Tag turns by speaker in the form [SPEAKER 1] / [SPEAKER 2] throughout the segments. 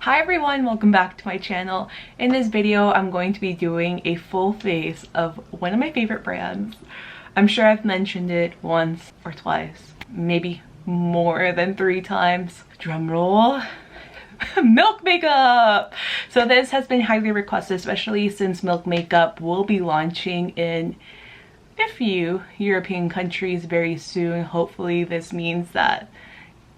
[SPEAKER 1] Hi everyone, welcome back to my channel. In this video, I'm going to be doing a full face of one of my favorite brands. I'm sure I've mentioned it once or twice, maybe more than 3 times. Drum roll. Milk Makeup! So this has been highly requested, especially since Milk Makeup will be launching in a few European countries very soon. Hopefully this means that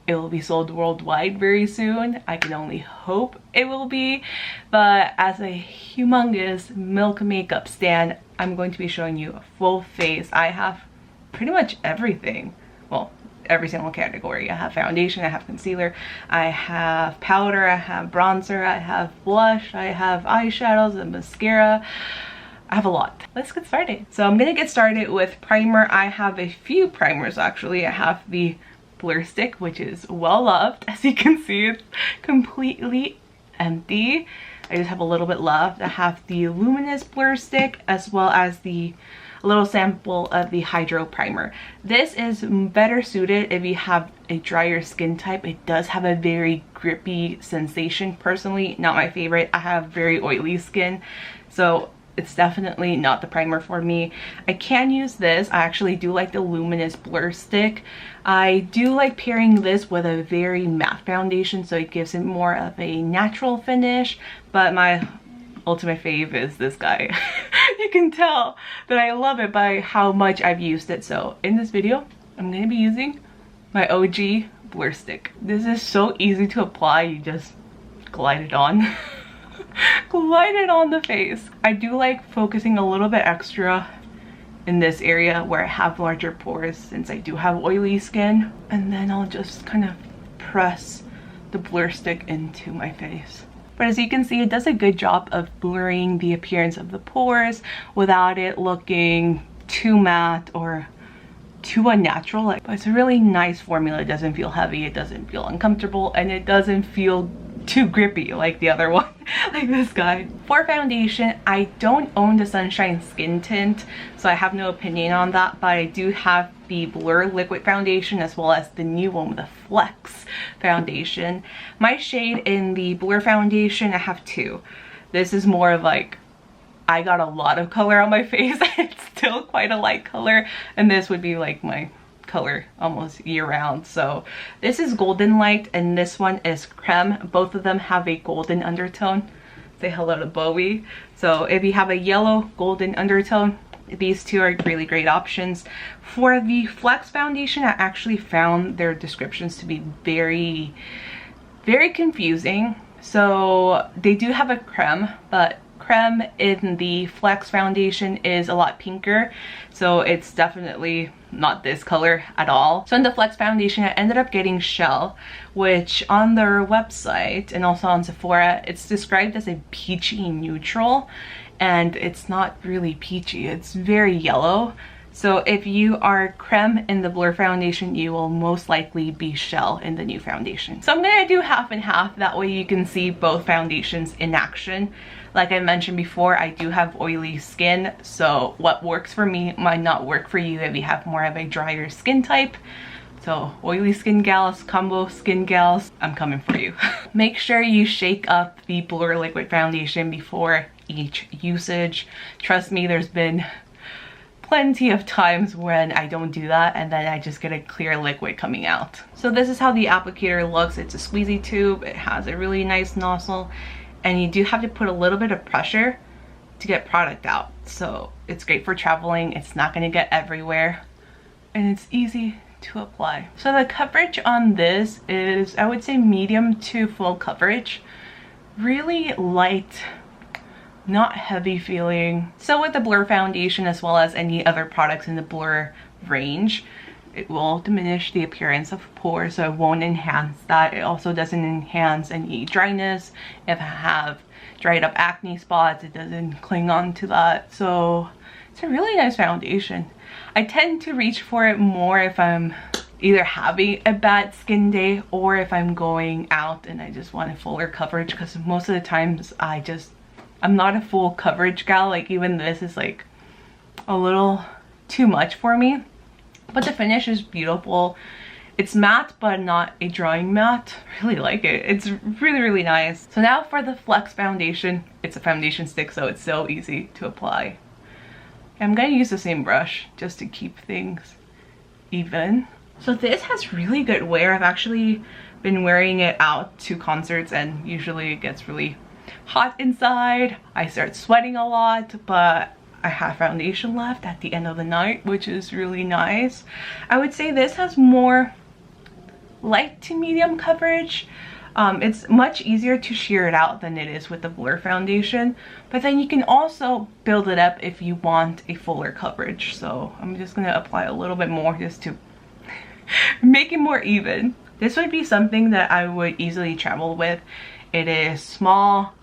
[SPEAKER 1] it will be sold worldwide very soon. I can only hope it will be. But as a humongous Milk Makeup stan, I'm going to be showing you a full face. I have pretty much everything. Well, every single category. I have foundation, I have concealer, I have powder, I have bronzer, I have blush, I have eyeshadows and mascara. I have a lot. Let's get started. So I'm gonna get started with primer. I have a few primers actually. I have the Blur Stick, which is well loved. As you can see, it's completely empty. I just have a little bit left. I have the Luminous Blur Stick as well as a little sample of the Hydro Primer. This is better suited if you have a drier skin type. It does have a very grippy sensation. Personally, not my favorite. I have very oily skin, so it's definitely not the primer for me. I can use this. I actually do like the Luminous Blur Stick. I do like pairing this with a very matte foundation, so it gives it more of a natural finish, but my ultimate fave is this guy. You can tell that I love it by how much I've used it. So in this video, I'm going to be using my OG Blur Stick. This is so easy to apply. You just glide it on. Glide it on the face. I do like focusing a little bit extra in this area where I have larger pores since I do have oily skin. And then I'll just kind of press the Blur Stick into my face. But as you can see, it does a good job of blurring the appearance of the pores without it looking too matte or too unnatural. But it's a really nice formula. It doesn't feel heavy, it doesn't feel uncomfortable, and it doesn't feel too grippy like the other one, like this guy. For foundation, I don't own the Sunshine Skin Tint, so I have no opinion on that, but I do have the Blur Liquid Foundation as well as the new one with the Flex Foundation. My shade in the Blur Foundation, I have 2. This is more of like, I got a lot of color on my face. It's still quite a light color, and this would be like my color almost year-round. So this is Golden Light and this one is Creme. Both of them have a golden undertone. Say hello to Bowie. So if you have a yellow golden undertone, these two are really great options. For the Flex Foundation, I actually found their descriptions to be very confusing. So they do have a creme, but creme in the Flex Foundation is a lot pinker, so it's definitely not this color at all. So in the Flex Foundation, I ended up getting Shell, which on their website and also on Sephora, it's described as a peachy neutral, and it's not really peachy, it's very yellow. So if you are creme in the Blur Foundation, you will most likely be Shell in the new foundation. So I'm gonna do half and half, that way you can see both foundations in action. Like I mentioned before, I do have oily skin, so what works for me might not work for you if you have more of a drier skin type. So oily skin gals, combo skin gals, I'm coming for you. Make sure you shake up the Blur Liquid Foundation before each usage. Trust me, there's been plenty of times when I don't do that and then I just get a clear liquid coming out. So this is how the applicator looks. It's a squeezy tube. It has a really nice nozzle, and you do have to put a little bit of pressure to get product out. So it's great for traveling. It's not going to get everywhere, and it's easy to apply. So the coverage on this is, I would say, medium to full coverage. Really light, not heavy feeling. So with the Blur Foundation as well as any other products in the Blur range, it will diminish the appearance of pores, so it won't enhance that. It also doesn't enhance any dryness. If I have dried up acne spots, it doesn't cling on to that. So it's a really nice foundation. I tend to reach for it more if I'm either having a bad skin day or if I'm going out and I just want a fuller coverage, because most of the times I'm not a full coverage gal. Like even this is like a little too much for me. But the finish is beautiful. It's matte, but not a drawing matte. I really like it. It's really, really nice. So now for the Flex foundation. It's a foundation stick, so it's so easy to apply. I'm gonna use the same brush just to keep things even. So this has really good wear. I've actually been wearing it out to concerts, and usually it gets really hot inside. I start sweating a lot, but I have foundation left at the end of the night, which is really nice. I would say this has more light to medium coverage. It's much easier to sheer it out than it is with the Blur foundation, but then you can also build it up if you want a fuller coverage. So I'm just gonna apply a little bit more just to make it more even. This would be something that I would easily travel with. It is small,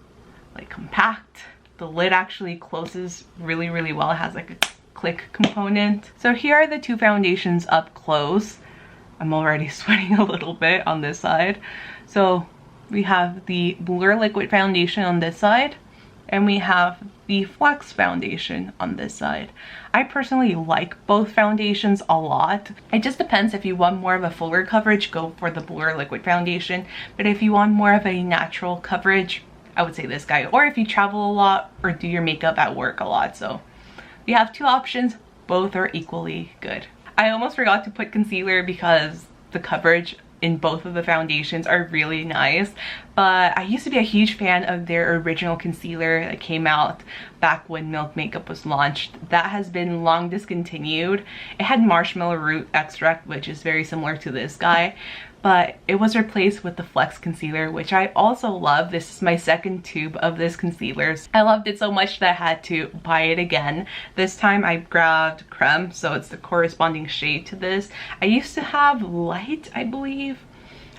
[SPEAKER 1] like compact. The lid actually closes really, really well. It has like a click component. So here are the two foundations up close. I'm already sweating a little bit on this side. So we have the Blur liquid foundation on this side, and we have the Flex foundation on this side. I personally like both foundations a lot. It just depends. If you want more of a fuller coverage, go for the Blur liquid foundation. But if you want more of a natural coverage, I would say this guy. Or if you travel a lot or do your makeup at work a lot. So you have two options. Both are equally good. I almost forgot to put concealer because the coverage in both of the foundations are really nice, but I used to be a huge fan of their original concealer that came out back when Milk Makeup was launched. That has been long discontinued. It had marshmallow root extract, which is very similar to this guy, but it was replaced with the Flex concealer, which I also love. This is my second tube of this concealer. I loved it so much that I had to buy it again. This time I grabbed Creme, so it's the corresponding shade to this. I used to have Light, I believe.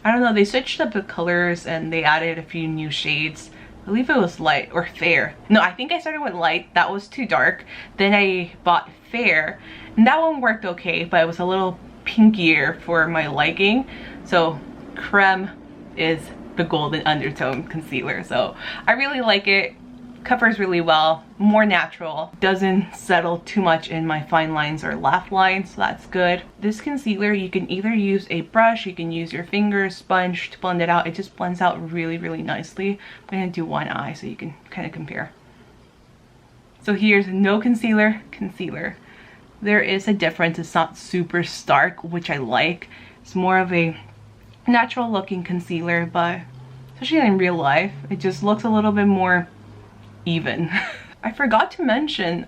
[SPEAKER 1] I don't know, they switched up the colors and they added a few new shades. I believe it was Light or Fair. No, I think I started with Light. That was too dark. Then I bought Fair, and that one worked okay, but it was a little pinkier for my liking. So Creme is the golden undertone concealer. So I really like it. Covers really well, more natural, doesn't settle too much in my fine lines or laugh lines, so that's good. This concealer, you can either use a brush, you can use your fingers, sponge to blend it out. It just blends out really, really nicely. I'm gonna do one eye so you can kind of compare. So here's no concealer, concealer. There is a difference. It's not super stark, which I like. It's more of a natural looking concealer, but especially in real life, it just looks a little bit more even. I forgot to mention,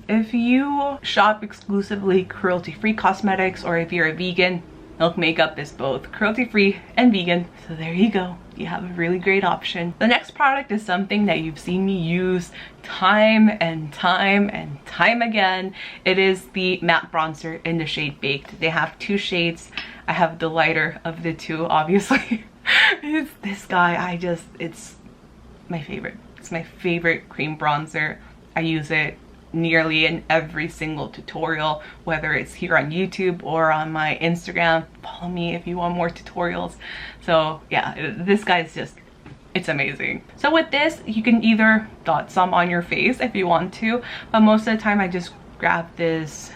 [SPEAKER 1] if you shop exclusively cruelty-free cosmetics, or if you're a vegan, Milk Makeup is both cruelty-free and vegan. So there you go. You have a really great option. The next product is something that you've seen me use time and time and time again. It is the matte bronzer in the shade Baked. They have two shades. I have the lighter of the two, obviously. It's this guy. It's my favorite. It's my favorite cream bronzer. I use it nearly in every single tutorial, whether it's here on YouTube or on my Instagram. Follow me if you want more tutorials. So yeah, this guy's just, it's amazing. So with this, you can either dot some on your face if you want to, but most of the time I just grab this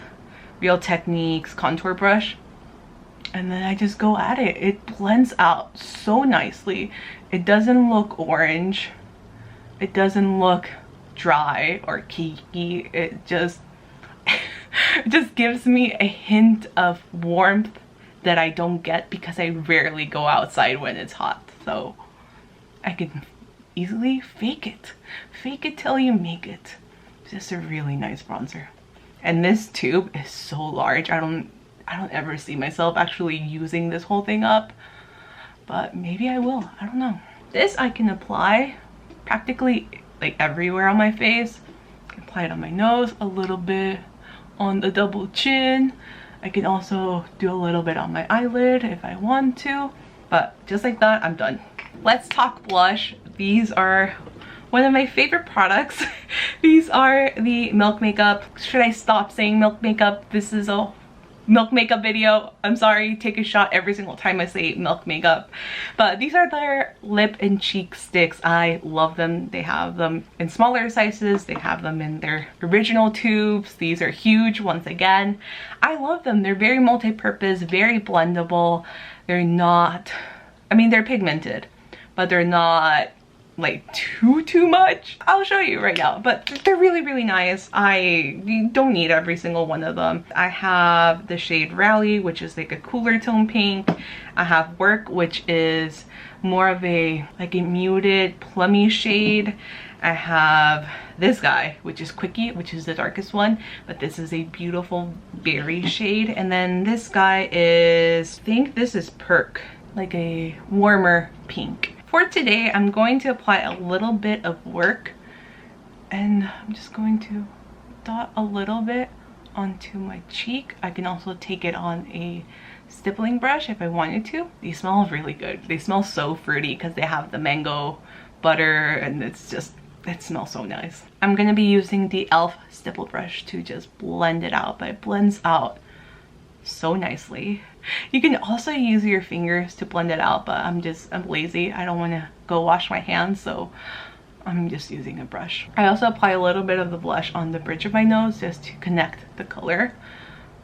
[SPEAKER 1] Real Techniques contour brush and then I just go at it. It blends out so nicely. It doesn't look orange. It doesn't look dry or cakey. It just it just gives me a hint of warmth that I don't get because I rarely go outside when it's hot. So I can easily fake it. Fake it till you make it. It's just a really nice bronzer. And this tube is so large. I don't ever see myself actually using this whole thing up, but maybe I will. I don't know. This I can apply practically like everywhere on my face. I can apply it on my nose, a little bit on the double chin. I can also do a little bit on my eyelid if I want to, but just like that, I'm done. Let's talk blush. These are one of my favorite products. These are the Milk Makeup. Should I stop saying Milk Makeup? This is a milk makeup video. I'm sorry, take a shot every single time I say milk makeup. But these are their lip and cheek sticks. I love them. They have them in smaller sizes. They have them in their original tubes. These are huge once again. I love them. They're very multi-purpose, very blendable. They're not, I mean, they're pigmented, but they're not like too much. I'll show you right now, but they're really nice. I don't need every single one of them. I have the shade Rally, which is like a cooler tone pink. I have Work, which is more of a like a muted plummy shade. I have this guy, which is Quickie, which is the darkest one, but this is a beautiful berry shade. And then this guy is, I think this is Perk, like a warmer pink. For today, I'm going to apply a little bit of Work, and I'm just going to dot a little bit onto my cheek. I can also take it on a stippling brush if I wanted to. These smell really good. They smell so fruity because they have the mango butter, and it's just, it smells so nice. I'm going to be using the e.l.f. stipple brush to just blend it out, but it blends out so nicely. You can also use your fingers to blend it out, but I'm lazy. I don't want to go wash my hands, so I'm just using a brush. I also apply a little bit of the blush on the bridge of my nose just to connect the color,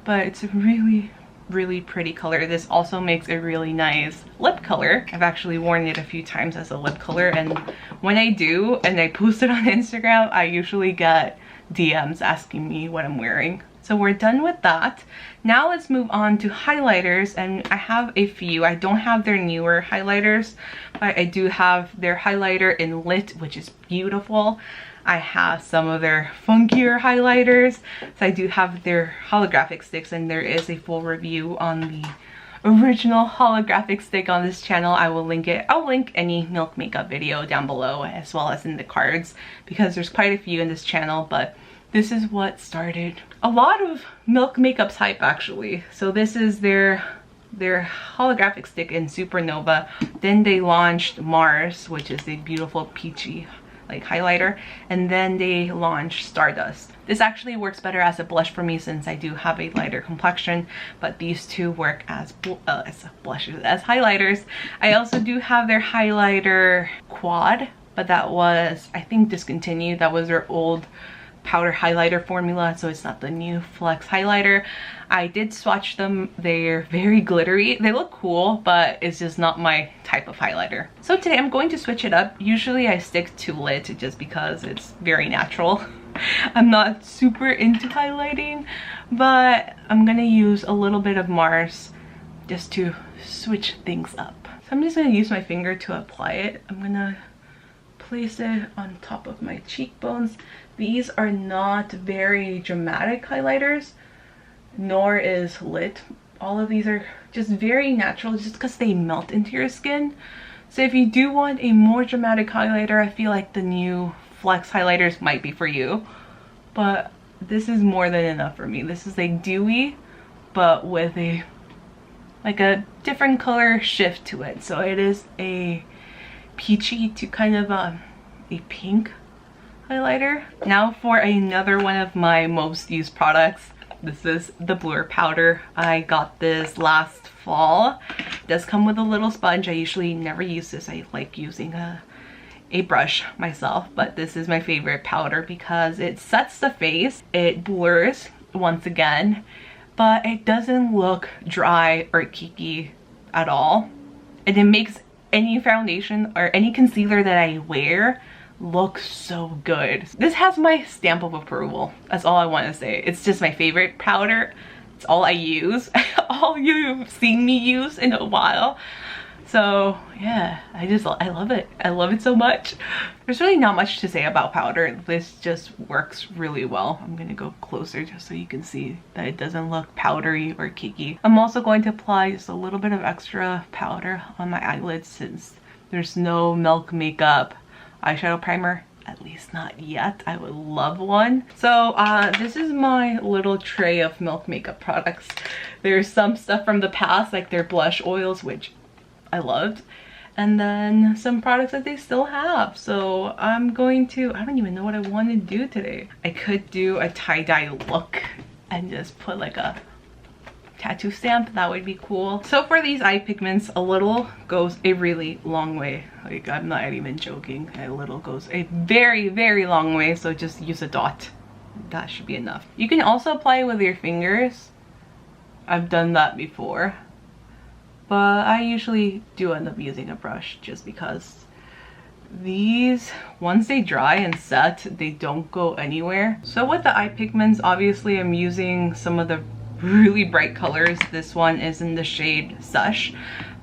[SPEAKER 1] but it's a really pretty color. This also makes a really nice lip color. I've actually worn it a few times as a lip color, and when I do and I post it on Instagram, I usually get DMs asking me what I'm wearing. So we're done with that. Now let's move on to highlighters, and I have a few. I don't have their newer highlighters, but I do have their highlighter in Lit, which is beautiful. I have some of their funkier highlighters. So I do have their holographic sticks, and there is a full review on the original holographic stick on this channel. I will link it. I'll link any milk makeup video down below, as well as in the cards, because there's quite a few in this channel, but this is what started a lot of milk makeup's hype, actually. So this is their holographic stick in Supernova. Then they launched Mars, which is a beautiful peachy like highlighter, and then they launched Stardust. This actually works better as a blush for me since I do have a lighter complexion, but these two work as blushes, as highlighters. I also do have their highlighter Quad, but that was, I think, discontinued. That was their old powder highlighter formula, so it's not the new Flex highlighter. I did swatch them. They're very glittery. They look cool, but it's just not my type of highlighter. So today I'm going to switch it up. Usually I stick to Lit just because it's very natural. I'm not super into highlighting, but I'm gonna use a little bit of Mars just to switch things up. So I'm just gonna use my finger to apply it. I'm gonna place it on top of my cheekbones. These are not very dramatic highlighters, nor is Lit. All of these are just very natural just because they melt into your skin. So if you do want a more dramatic highlighter, I feel like the new Flex highlighters might be for you. But this is more than enough for me. This is a dewy, but with a different color shift to it. So it is a peachy to kind of a pink highlighter. Now for another one of my most used products. This is the Blur powder. I got this last fall. It does come with a little sponge. I usually never use this. I like using a brush myself, but this is my favorite powder because it sets the face. It blurs once again, but it doesn't look dry or cakey at all. And it makes any foundation or any concealer that I wear look so good. This has my stamp of approval. That's all I want to say. It's just my favorite powder. It's all I use. All you've seen me use in a while. So yeah, I love it. I love it so much. There's really not much to say about powder. This just works really well. I'm gonna go closer just so you can see that it doesn't look powdery or cakey. I'm also going to apply just a little bit of extra powder on my eyelids since there's no milk makeup eyeshadow primer, at least not yet. I would love one. So this is my little tray of milk makeup products. There's some stuff from the past, like their blush oils, which I loved, and then some products that they still have. So I'm going to, I don't even know what I want to do today. I could do a tie-dye look and just put like a tattoo stamp, that would be cool. So for these eye pigments, a little goes a really long way. Like, I'm not even joking. A little goes a very, very long way. So just use a dot. That should be enough. You can also apply it with your fingers. I've done that before. But I usually do end up using a brush just because these, once they dry and set, they don't go anywhere. So with the eye pigments, obviously I'm using some of the really bright colors. This one is in the shade SESH,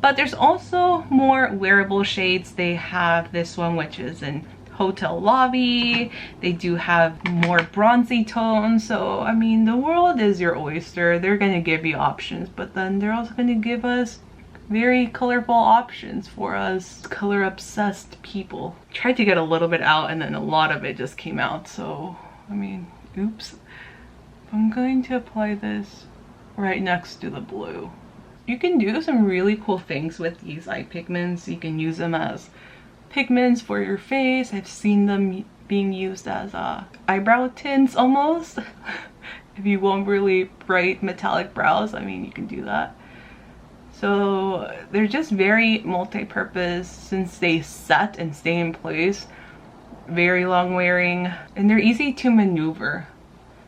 [SPEAKER 1] but there's also more wearable shades. They have this one, which is in Hotel Lobby. They do have more bronzy tones. So I mean, the world is your oyster. They're gonna give you options, but then they're also gonna give us very colorful options for us color obsessed people. Tried to get a little bit out and then a lot of it just came out. So I mean, oops. I'm going to apply this right next to the blue. You can do some really cool things with these eye pigments. You can use them as pigments for your face. I've seen them being used as eyebrow tints almost. If you want really bright metallic brows, I mean, you can do that. So they're just very multi-purpose since they set and stay in place. Very long wearing, and they're easy to maneuver.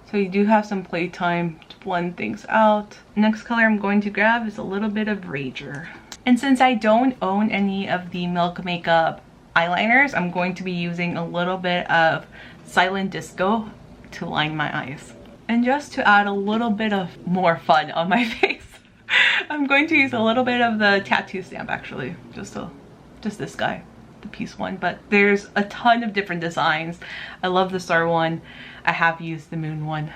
[SPEAKER 1] So you do have some playtime to blend things out. Next color I'm going to grab is a little bit of Rager. And since I don't own any of the Milk Makeup eyeliners, I'm going to be using a little bit of Silent Disco to line my eyes. And just to add a little bit of more fun on my face, I'm going to use a little bit of the tattoo stamp actually. Just this guy, the piece one. But there's a ton of different designs. I love the star one. I have used the moon one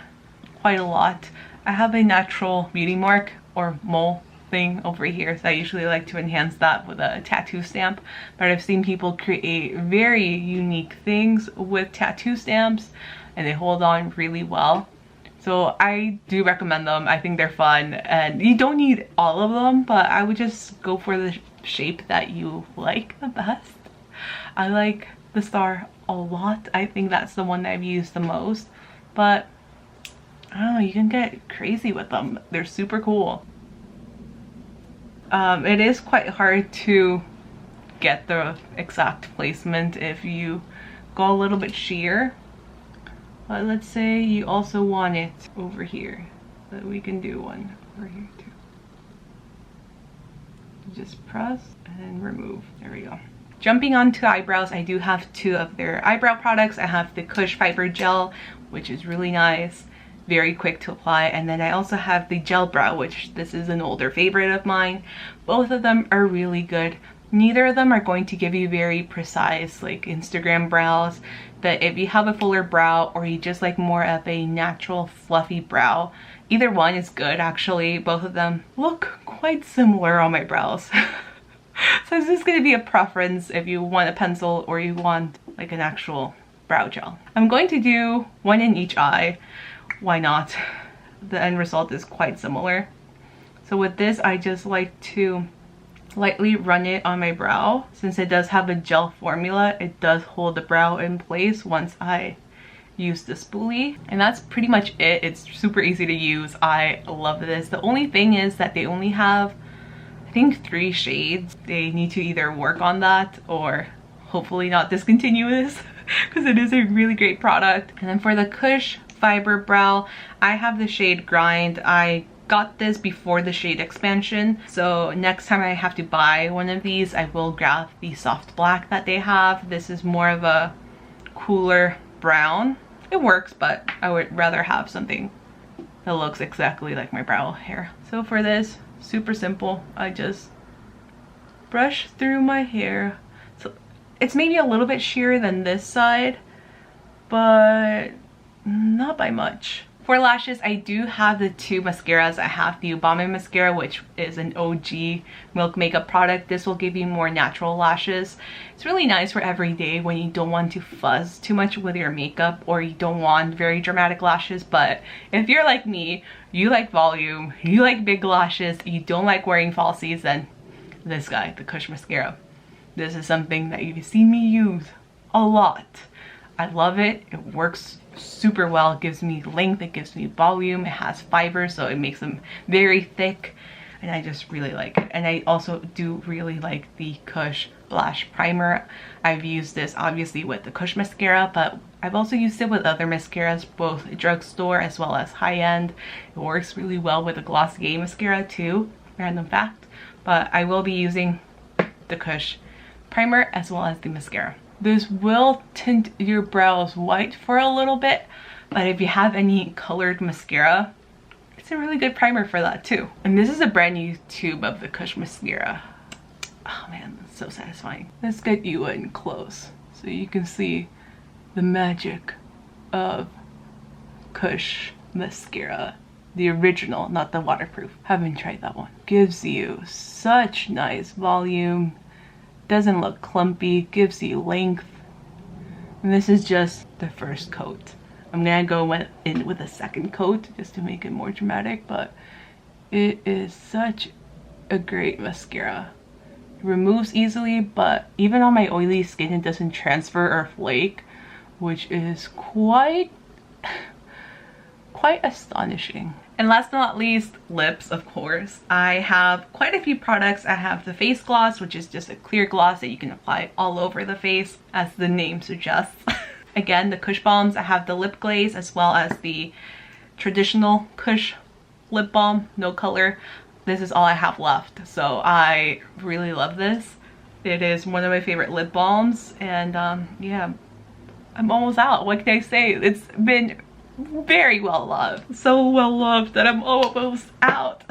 [SPEAKER 1] quite a lot. I have a natural beauty mark or mole thing over here, so I usually like to enhance that with a tattoo stamp. But I've seen people create very unique things with tattoo stamps and they hold on really well. So I do recommend them. I think they're fun and you don't need all of them, but I would just go for the shape that you like the best. I like the star a lot. I think that's the one that I've used the most, but I don't know, you can get crazy with them. They're super cool. It is quite hard to get the exact placement if you go a little bit sheer, but let's say you also want it over here, but we can do one over here too. Just press and remove. There we go. Jumping on to eyebrows, I do have two of their eyebrow products. I have the Kush Fiber Gel, which is really nice, very quick to apply. And then I also have the Gel Brow, which this is an older favorite of mine. Both of them are really good. Neither of them are going to give you very precise like Instagram brows, but if you have a fuller brow or you just like more of a natural fluffy brow, either one is good actually. Both of them look quite similar on my brows. So it's just going to be a preference if you want a pencil or you want like an actual brow gel. I'm going to do one in each eye. Why not? The end result is quite similar. So with this, I just like to lightly run it on my brow. Since it does have a gel formula, it does hold the brow in place once I use the spoolie. And that's pretty much it. It's super easy to use. I love this. The only thing is that they only have, I think, 3 shades. They need to either work on that or hopefully not discontinue this because it is a really great product. And then for the Kush Fiber Brow, I have the shade Grind. I got this before the shade expansion, so next time I have to buy one of these, I will grab the soft black that they have. This is more of a cooler brown. It works, but I would rather have something that looks exactly like my brow hair. So for this, super simple. I just brush through my hair. So it's maybe a little bit sheerer than this side, but not by much. For lashes, I do have the 2 mascaras. I have the Obama mascara, which is an OG Milk Makeup product. This will give you more natural lashes. It's really nice for every day when you don't want to fuzz too much with your makeup or you don't want very dramatic lashes. But if you're like me, you like volume, you like big lashes, you don't like wearing falsies, then this guy, the Kush mascara. This is something that you've seen me use a lot. I love it. It works super well. It gives me length, it gives me volume, it has fiber, so it makes them very thick, and I just really like it. And I also do really like the KUSHLASH primer. I've used this obviously with the Kush mascara, but I've also used it with other mascaras, both drugstore as well as high-end. It works really well with a Glossier mascara too, random fact. But I will be using the Kush primer as well as the mascara. This will tint your brows white for a little bit, but if you have any colored mascara, it's a really good primer for that too. And this is a brand new tube of the Kush mascara. Oh man, that's so satisfying. Let's get you in close so you can see the magic of Kush mascara. The original, not the waterproof. Haven't tried that one. Gives you such nice volume. Doesn't look clumpy, gives you length. And this is just the first coat. I'm gonna go in with a second coat just to make it more dramatic, but it is such a great mascara. It removes easily, but even on my oily skin, it doesn't transfer or flake, which is quite astonishing. And last but not least, lips, of course. I have quite a few products. I have the face gloss, which is just a clear gloss that you can apply all over the face, as the name suggests. Again, the Kush Balms. I have the lip glaze as well as the traditional Kush lip balm, no color. This is all I have left, so I really love this. It is one of my favorite lip balms, and yeah, I'm almost out. What can I say? It's been very well loved, so well loved that I'm almost out.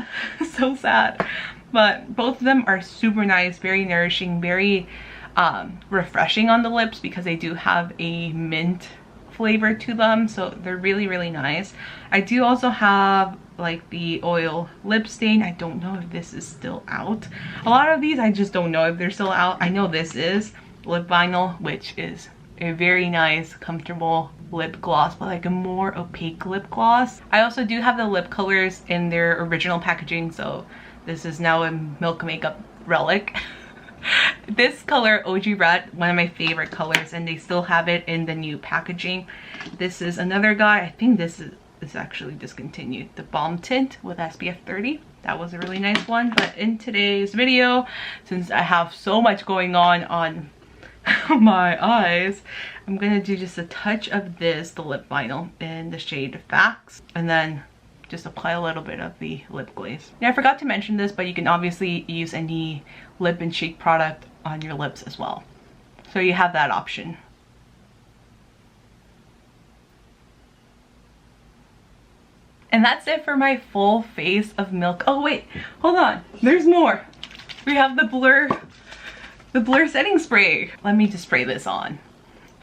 [SPEAKER 1] So sad, but both of them are super nice, very nourishing, very refreshing on the lips because they do have a mint flavor to them, so they're really nice. I do also have like the oil lip stain. I don't know if this is still out. A lot of these I just don't know if they're still out. I know this is lip vinyl, which is a very nice, comfortable lip gloss, but like a more opaque lip gloss. I also do have the lip colors in their original packaging, so this is now a Milk Makeup relic. This color, OG Red, one of my favorite colors, and they still have it in the new packaging. This is another guy. I think this is actually discontinued. The Balm Tint with SPF 30. That was a really nice one. But in today's video, since I have so much going on my eyes, I'm gonna do just a touch of this, the lip vinyl in the shade Facts, and then just apply a little bit of the lip glaze. Now I forgot to mention this, but you can obviously use any lip and cheek product on your lips as well, so you have that option. And that's it for my full face of milk. Oh wait, hold on, there's more. We have the blur setting spray. Let me just spray this on,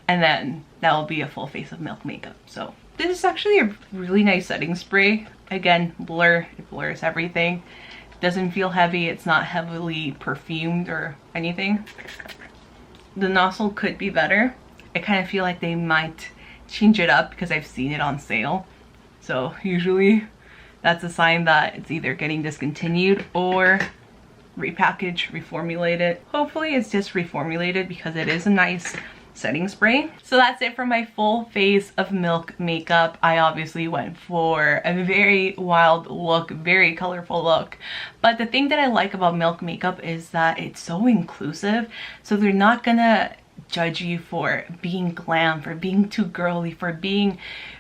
[SPEAKER 1] and then that will be a full face of milk makeup. So this is actually a really nice setting spray. Again, blur, it blurs everything. It doesn't feel heavy, it's not heavily perfumed or anything. The nozzle could be better. I kind of feel like they might change it up because I've seen it on sale. So usually that's a sign that it's either getting discontinued or repackaged, reformulated. Hopefully it's just reformulated because it is a nice setting spray. So that's it for my full face of milk makeup. I obviously went for a very wild look, very colorful look. But the thing that I like about milk makeup is that it's so inclusive. So they're not gonna judge you for being glam, for being too girly, for being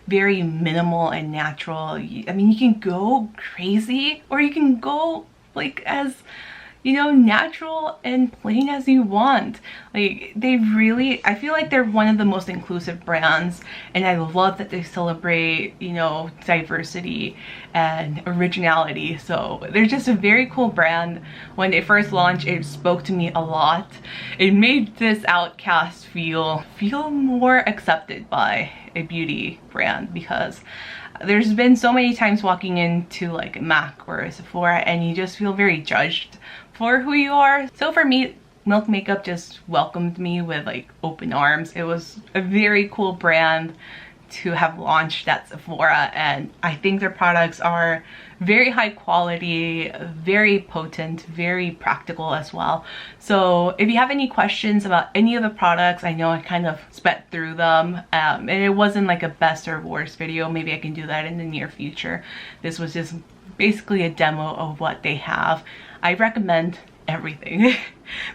[SPEAKER 1] very minimal and natural. I mean, you can go crazy or you can go like as, you know, natural and plain as you want. Like, they really, I feel like they're one of the most inclusive brands, and I love that they celebrate, you know, diversity and originality. So they're just a very cool brand. When they first launched, it spoke to me a lot. It made this outcast feel more accepted by a beauty brand, because there's been so many times walking into like MAC or a Sephora and you just feel very judged for who you are. So for me, Milk Makeup just welcomed me with like open arms. It was a very cool brand, to have launched at Sephora, and I think their products are very high quality, very potent, very practical as well. So if you have any questions about any of the products, I know I kind of sped through them, and it wasn't like a best or worst video. Maybe I can do that in the near future. This was just basically a demo of what they have. I recommend everything.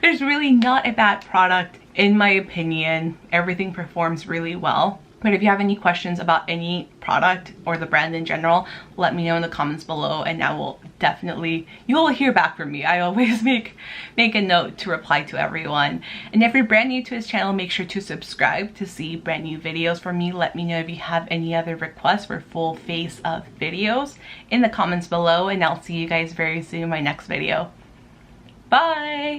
[SPEAKER 1] There's really not a bad product in my opinion. Everything performs really well. But if you have any questions about any product or the brand in general, let me know in the comments below, and I will definitely, you will hear back from me. I always make a note to reply to everyone. And if you're brand new to this channel, make sure to subscribe to see brand new videos from me. Let me know if you have any other requests for full face of videos in the comments below, and I'll see you guys very soon in my next video. Bye!